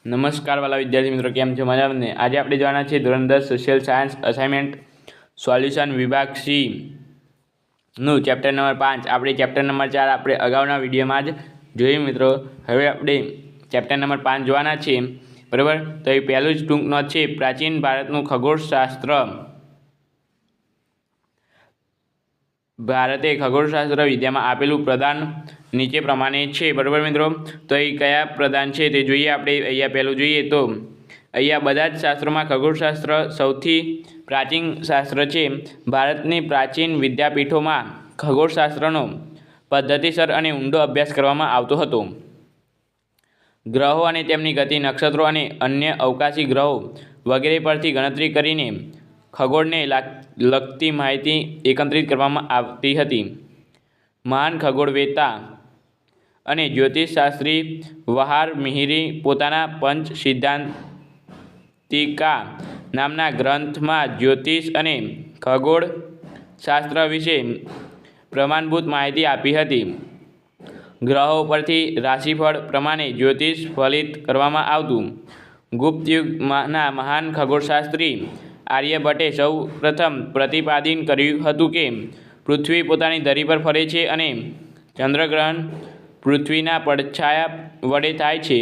નમસ્કાર વાલા વિદ્યાર્થી મિત્રો, કેમ છો? મજામાં ને? આજે આપણે જોવાના છે ધોરણ 10 સોશિયલ સાયન્સ અસાઇનમેન્ટ સોલ્યુશન વિભાગ સી નું ચેપ્ટર નંબર 5. આપણે ચેપ્ટર નંબર 4 આપણે અગાઉના વિડીયોમાં જ જોયું મિત્રો. હવે આપણે ચેપ્ટર નંબર 5 જોવાના છે, બરાબર. તો એ પહેલું જ ટૂંક નોંધ છે, પ્રાચીન ભારતનું ખગોળશાસ્ત્ર. ભારતે ખગોળશાસ્ત્ર વિદ્યામાં આપેલું પ્રદાન નીચે પ્રમાણે છે, બરાબર મિત્રો. તો એ કયા પ્રદાન છે તે જોઈએ આપણે. અહીંયા પહેલું જોઈએ તો અહીંયા બધા જ શાસ્ત્રોમાં ખગોળશાસ્ત્ર સૌથી પ્રાચીન શાસ્ત્ર છે. ભારતની પ્રાચીન વિદ્યાપીઠોમાં ખગોળશાસ્ત્રનો પદ્ધતિસર અને ઊંડો અભ્યાસ કરવામાં આવતો હતો. ગ્રહો અને તેમની ગતિ, નક્ષત્રો અને અન્ય અવકાશી ગ્રહો વગેરે પરથી ગણતરી કરીને ખગોળને લગતી માહિતી એકત્રિત કરવામાં આવતી હતી. મહાન ખગોળવેત્તા અને જ્યોતિષશાસ્ત્રી વહાર મિહિરે પોતાના પંચ સિદ્ધાંતિકા નામના ગ્રંથમાં જ્યોતિષ અને ખગોળ શાસ્ત્ર વિશે પ્રમાણભૂત માહિતી આપી હતી. ગ્રહો પરથી રાશિફળ પ્રમાણે જ્યોતિષ ફલિત કરવામાં આવતું. ગુપ્ત યુગના મહાન ખગોળશાસ્ત્રી આર્યભટ્ટે સૌ પ્રથમ પ્રતિપાદન કર્યું હતું કે પૃથ્વી પોતાની ધરી પર ફરે છે અને ચંદ્રગ્રહણ પૃથ્વીના પડછાયા વડે થાય છે.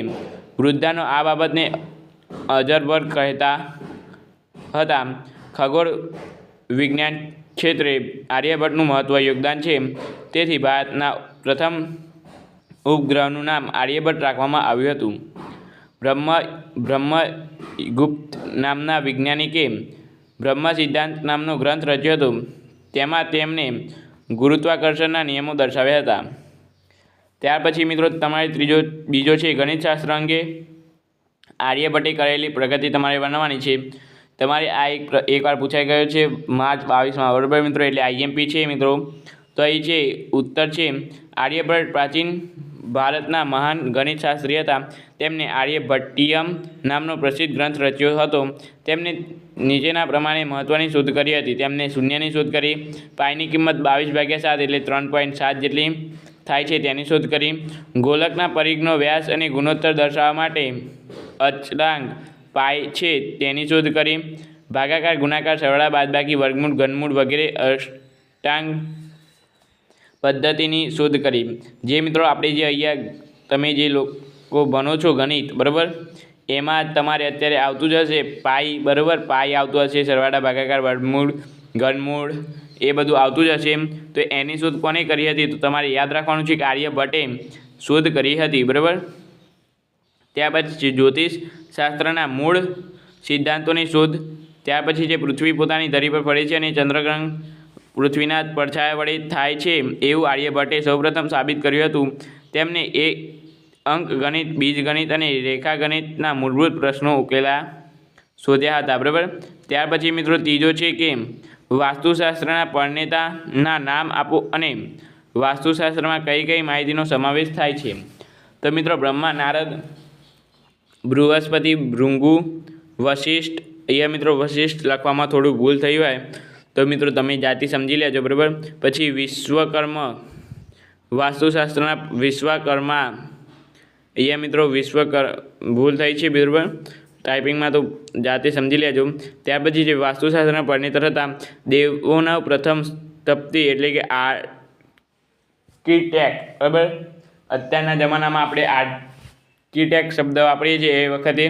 વૃદ્ધાનો આ બાબતને અજરબર કહેતા હતા. ખગોળ વિજ્ઞાન ક્ષેત્રે આર્યભટ્ટનું મહત્વ યોગદાન છે. તેથી ભારતના પ્રથમ ઉપગ્રહનું નામ આર્યભટ્ટ રાખવામાં આવ્યું હતું. બ્રહ્મગુપ્ત નામના વૈજ્ઞાનિકે બ્રહ્મ સિદ્ધાંત નામનો ગ્રંથ રચ્યો હતો. તેમાં તેમણે ગુરુત્વાકર્ષણના નિયમો દર્શાવ્યા હતા. ત્યાર પછી મિત્રો તમારે બીજો છે ગણિતશાસ્ત્ર અંગે આર્યભટ્ટે કરેલી પ્રગતિ તમારે બનાવવાની છે. તમારે આ એકવાર પૂછાઈ ગયો છે માર્ચ 22માં, બરાબર મિત્રો. એટલે આઈએમપી છે મિત્રો. તો અહીં છે ઉત્તર છે આર્યભટ્ટ પ્રાચીન ભારતના મહાન ગણિતશાસ્ત્રી હતા. તેમને આર્યભટ્ટિયમ નામનો પ્રસિદ્ધ ગ્રંથ રચ્યો હતો. તેમને નીચેના પ્રમાણે મહત્ત્વની શોધ કરી હતી. તેમને શૂન્યની શોધ કરી, પાઈની કિંમત 22/7 એટલે 3.7 જેટલી થાય છે તેની શોધ કરી, ગોલકના પરિઘનો વ્યાસ અને ગુણોત્તર દર્શાવવા માટે અચળાંક પાઈ છે તેની શોધ કરી, ભાગાકાર, ગુણાકાર, સરવાળા, બાદબાકી, વર્ગમૂળ, ઘનમૂળ વગેરે અષ્ટાંગ પદ્ધતિની શોધ કરી. જે મિત્રો આપણે જે અહીંયા તમે જે લોકો ભણો છો ગણિત, બરાબર, એમાં તમારે અત્યારે આવતું જ હશે પાઈ, બરાબર. પાઈ આવતું હશે, સરવાળા, ભાગાકાર, વર્ગમૂળ, ઘનમૂળ એ બધું આવતું જ હશે. તો એની શોધ કોને કરી હતી? તો તમારે યાદ રાખવાનું છે કે આર્યભટ્ટે શોધ કરી હતી, બરાબર. ત્યાર પછી જ્યોતિષ શાસ્ત્રના મૂળ સિદ્ધાંતોની શોધ. ત્યાર પછી જે પૃથ્વી પોતાની ધરી પર ફરે છે અને ચંદ્રગ્રહણ પૃથ્વીના પડછાયા વડે થાય છે એવું આર્યભટ્ટે સૌપ્રથમ સાબિત કર્યું હતું. તેમને અંકગણિત, બીજગણિત અને રેખાગણિતના મૂળભૂત પ્રશ્નો શોધ્યા હતા, બરાબર. ત્યાર પછી મિત્રો ત્રીજો છે કે વાસ્તુશાસ્ત્રના પ્રણેતાના નામ આપો અને વાસ્તુશાસ્ત્રમાં કઈ કઈ માહિતીનો સમાવેશ થાય છે. તો મિત્રો બ્રહ્મા, નારદ, બૃહસ્પતિ, ભૃગુ, વશિષ્ઠ. અહીંયા મિત્રો વશિષ્ઠ લખવામાં થોડું ભૂલ થઈ હોય તો મિત્રો તમે જાતે સમજી લેજો, બરાબર. પછી વિશ્વકર્મ, વાસ્તુશાસ્ત્રના વિશ્વકર્મા. અહીંયા મિત્રો ભૂલ થઈ છે, બરાબર. ટાઈપિંગમાં તો જાતે સમજી લેજો. ત્યાર પછી જે વાસ્તુશાસ્ત્રના પ્રણેતા હતા દેવોના પ્રથમ સ્થપતિ એટલે કે આર્કિટેક્ટ, બરાબર. અત્યારના જમાનામાં આપણે આર્કિટેક્ટ શબ્દ વાપરીએ છીએ, એ વખતે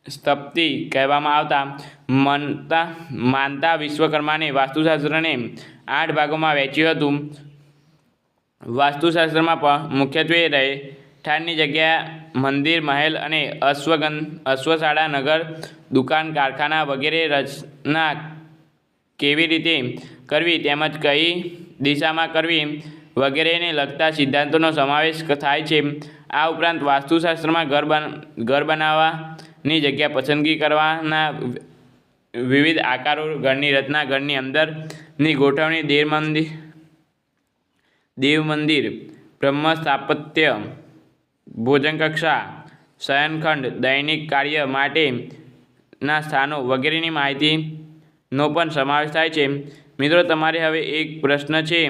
સ્થપતિ કહેવામાં આવતા. માનતા વિશ્વકર્માને વાસ્તુશાસ્ત્રને 8 ભાગોમાં વહેંચ્યું હતું. વાસ્તુશાસ્ત્રમાં મુખ્યત્વે રહેઠાણની જગ્યા, મંદિર, મહેલ અને અશ્વશાળા, નગર, દુકાન, કારખાના વગેરે રચના કેવી રીતે કરવી તેમજ કઈ દિશામાં કરવી વગેરેને લગતા સિદ્ધાંતોનો સમાવેશ થાય છે. આ ઉપરાંત વાસ્તુશાસ્ત્રમાં ઘર બનાવવાની જગ્યા પસંદગી કરવાના વિવિધ આકારો, ઘરની રચના, ઘરની અંદરની ગોઠવણી, દેવ મંદિર, બ્રહ્મ સ્થાપત્ય, ભોજનકક્ષા, શયનખંડ, દૈનિક કાર્ય માટેના સ્થાનો વગેરેની માહિતીનો પણ સમાવેશ થાય છે. મિત્રો તમારે હવે એક પ્રશ્ન છે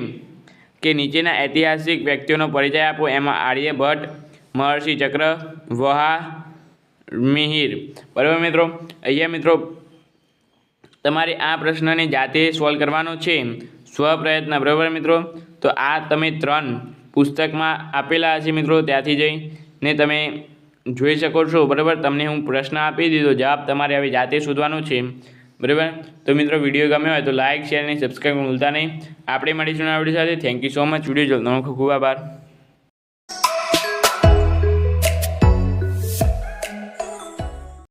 કે નીચેના ઐતિહાસિક વ્યક્તિઓનો પરિચય આપો. એમાં આર્યભટ્ટ, મહર્ષિ ચક્રવર્તી, મિહિર. બરાબર મિત્રો, અહીંયા મિત્રો તમારે આ પ્રશ્નને જાતે સોલ્વ કરવાનો છે, સ્વપ્રયત્ન. બરાબર મિત્રો, તો આ તમે 3 પુસ્તકમાં આપેલા હશે મિત્રો, ત્યાંથી જઈને તમે જોઈ શકો છો. બરાબર, તમને હું પ્રશ્ન આપી દીધો, જવાબ તમારે હવે જાતે શોધવાનો છે. બરાબર, તો મિત્રો વિડીયો ગમ્યો હોય તો લાઇક, શેર અને સબસ્ક્રાઈબ ભૂલતા નહીં. આપણે મળીશું આ વિડીયો સાથે. Thank you so much. Video જોવાનો ખૂબ ખૂબ આભાર.